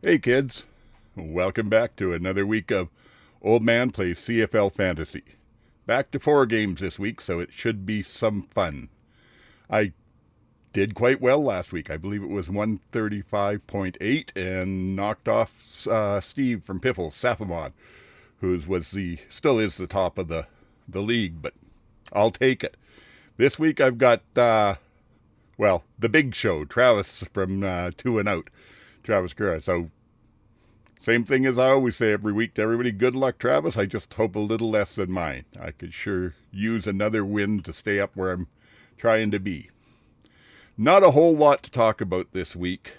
Hey kids, welcome back to another week of Oldman Plays CFL Fantasy. Back to 4 games this week, so it should be some fun. I did quite well last week. I believe it was 135.8 and knocked off Steve from Piffle, Safamon, who still is the top of the league, but I'll take it. This week I've got, the big show, Travis from 2 and Out. Travis Cura. So, same thing as I always say every week to everybody. Good luck, Travis. I just hope a little less than mine. I could sure use another win to stay up where I'm trying to be. Not a whole lot to talk about this week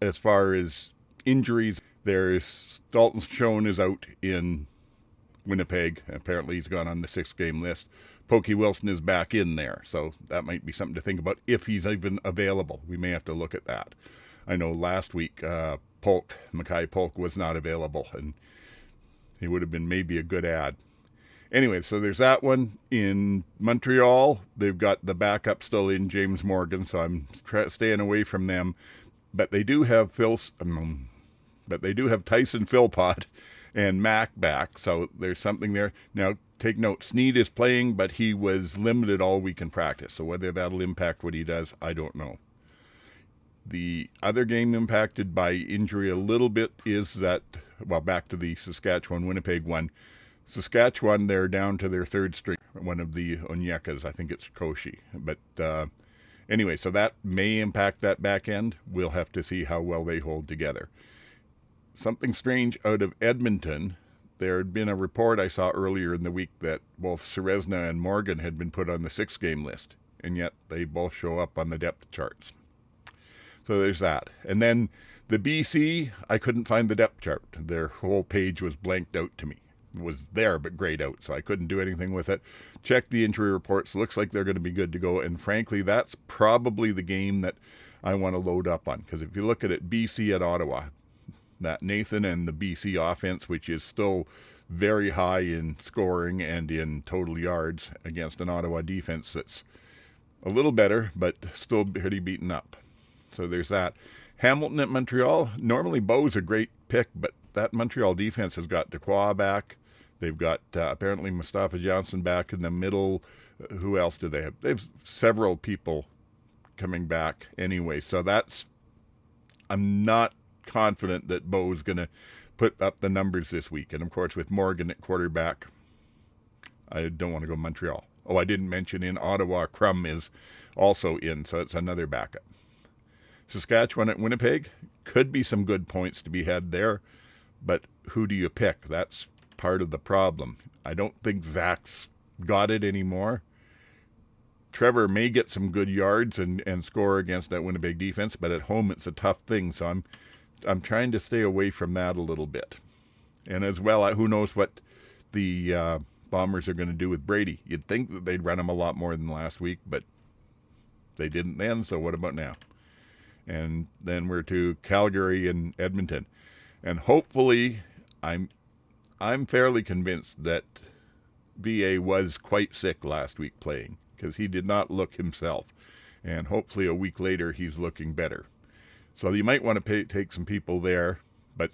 as far as injuries. Dalton Schoen is out in Winnipeg. Apparently he's gone on the 6-game list. Pokey Wilson is back in there, so that might be something to think about if he's even available. We may have to look at that. I know last week Mackay Polk was not available, and he would have been maybe a good ad. Anyway, so there's that one. In Montreal, they've got the backup still in James Morgan, so I'm staying away from them. But they do have Tyson Philpott and Mac back, so there's something there. Now, take note, Snead is playing, but he was limited all week in practice, so whether that'll impact what he does, I don't know. The other game impacted by injury a little bit is back to the Saskatchewan-Winnipeg one. Saskatchewan, they're down to their third string, one of the Onyekas. I think it's Koshi. But anyway, so that may impact that back end. We'll have to see how well they hold together. Something strange out of Edmonton. There had been a report I saw earlier in the week that both Serezna and Morgan had been put on the 6-game list, and yet they both show up on the depth charts. So there's that. And then the BC, I couldn't find the depth chart. Their whole page was blanked out to me. It was there, but grayed out, so I couldn't do anything with it. Checked the injury reports. Looks like they're going to be good to go. And frankly, that's probably the game that I want to load up on. Because if you look at it, BC at Ottawa, that Nathan and the BC offense, which is still very high in scoring and in total yards against an Ottawa defense that's a little better, but still pretty beaten up. So there's that. Hamilton at Montreal. Normally Bo's a great pick, but that Montreal defense has got Dequoy back. They've got apparently Mustafa Johnson back in the middle. Who else do they have? They have several people coming back anyway. So I'm not confident that Bo's going to put up the numbers this week. And of course, with Morgan at quarterback, I don't want to go Montreal. Oh, I didn't mention in Ottawa, Crum is also in, so it's another backup. Saskatchewan at Winnipeg, could be some good points to be had there, but who do you pick? That's part of the problem. I don't think Zach's got it anymore. Trevor may get some good yards and score against that Winnipeg defense, but at home it's a tough thing, so I'm trying to stay away from that a little bit. And as well, who knows what the Bombers are going to do with Brady. You'd think that they'd run him a lot more than last week, but they didn't then, so what about now? And then we're to Calgary and Edmonton. And hopefully, I'm fairly convinced that VA was quite sick last week playing, because he did not look himself. And hopefully a week later, he's looking better. So you might want to take some people there, but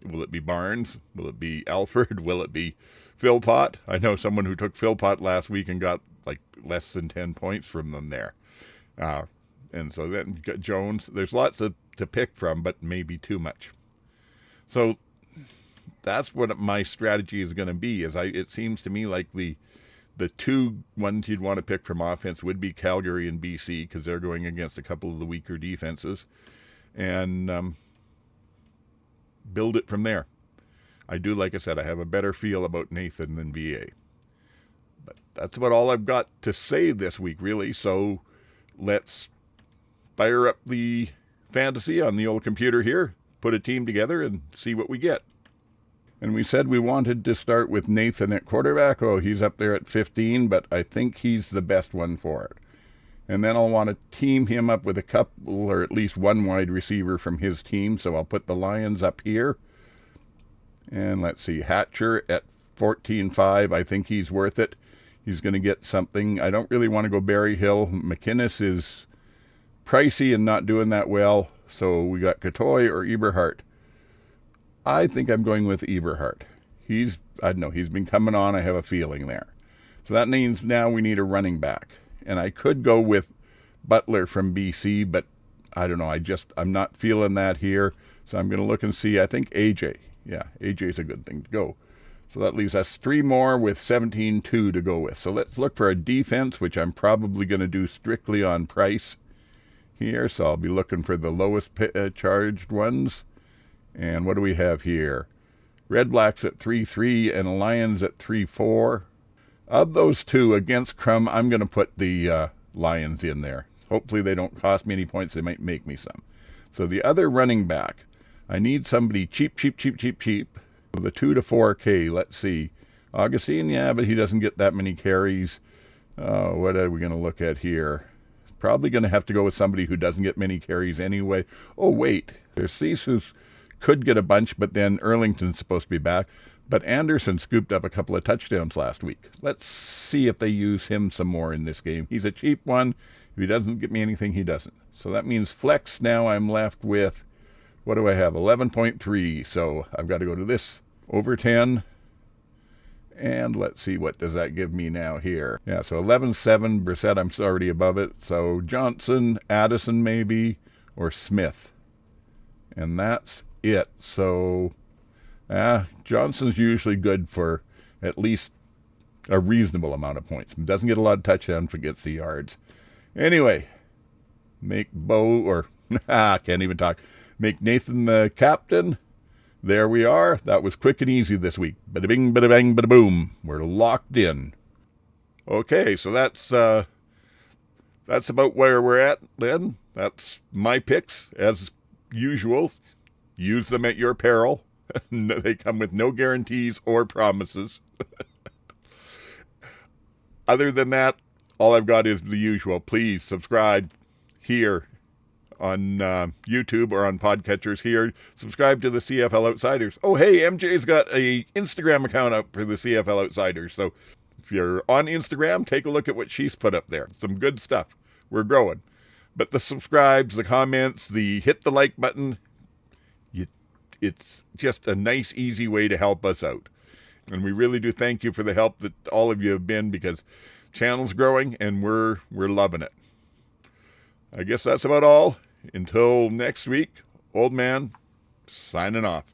will it be Barnes? Will it be Alford? Will it be Philpott? I know someone who took Philpott last week and got like less than 10 points from them there. And so then Jones, there's lots to pick from, but maybe too much. So that's what my strategy is going to be. It seems to me like the two ones you'd want to pick from offense would be Calgary and BC, because they're going against a couple of the weaker defenses, and build it from there. I do, like I said, I have a better feel about Nathan than VA. But that's about all I've got to say this week, really. So let's fire up the fantasy on the old computer here, put a team together, and see what we get. And we said we wanted to start with Nathan at quarterback. Oh, he's up there at 15, but I think he's the best one for it. And then I'll want to team him up with a couple or at least one wide receiver from his team. So I'll put the Lions up here. And let's see, Hatcher at 14.5. I think he's worth it. He's going to get something. I don't really want to go Barry Hill. McInnes is pricey and not doing that well. So we got Cotoy or Eberhardt. I think I'm going with Eberhardt. I don't know, he's been coming on, I have a feeling there. So that means now we need a running back. And I could go with Butler from BC, but I don't know, I'm not feeling that here. So I'm going to look and see. I think AJ. Yeah, AJ's a good thing to go. So that leaves us 3 more with 17-2 to go with. So let's look for a defense, which I'm probably going to do strictly on price here. So I'll be looking for the lowest charged ones. And what do we have here? Red Blacks at 3-3 and Lions at 3-4. Of those two against Crum, I'm going to put the Lions in there. Hopefully they don't cost me any points. They might make me some. So the other running back, I need somebody cheap. The 2 to 4K, let's see. Augustine, yeah, but he doesn't get that many carries. What are we going to look at here? Probably going to have to go with somebody who doesn't get many carries anyway. Oh, wait. There's these who could get a bunch, but then Erlington's supposed to be back. But Anderson scooped up a couple of touchdowns last week. Let's see if they use him some more in this game. He's a cheap one. If he doesn't get me anything, he doesn't. So that means flex now I'm left with, what do I have? 11.3. So I've got to go to this over 10. And let's see, what does that give me now here? Yeah, so 11.7. Brissett, I'm already above it. So Johnson, Addison maybe, or Smith. And that's it. So Johnson's usually good for at least a reasonable amount of points. Doesn't get a lot of touchdowns, but gets the yards. Anyway, make can't even talk. Make Nathan the captain. There we are. That was quick and easy this week. Bada bing, bada bang, bada boom. We're locked in. Okay, so that's about where we're at then. That's my picks as usual. Use them at your peril. They come with no guarantees or promises. Other than that, all I've got is the usual. Please subscribe here on YouTube or on podcatchers here. Subscribe to the CFL Outsiders. Oh, hey, MJ's got a Instagram account up for the CFL Outsiders. So if you're on Instagram, take a look at what she's put up there. Some good stuff. We're growing. But the subscribes, the comments, the hit the like button, it's just a nice, easy way to help us out. And we really do thank you for the help that all of you have been, because channel's growing and we're loving it. I guess that's about all. Until next week, Oldman signing off.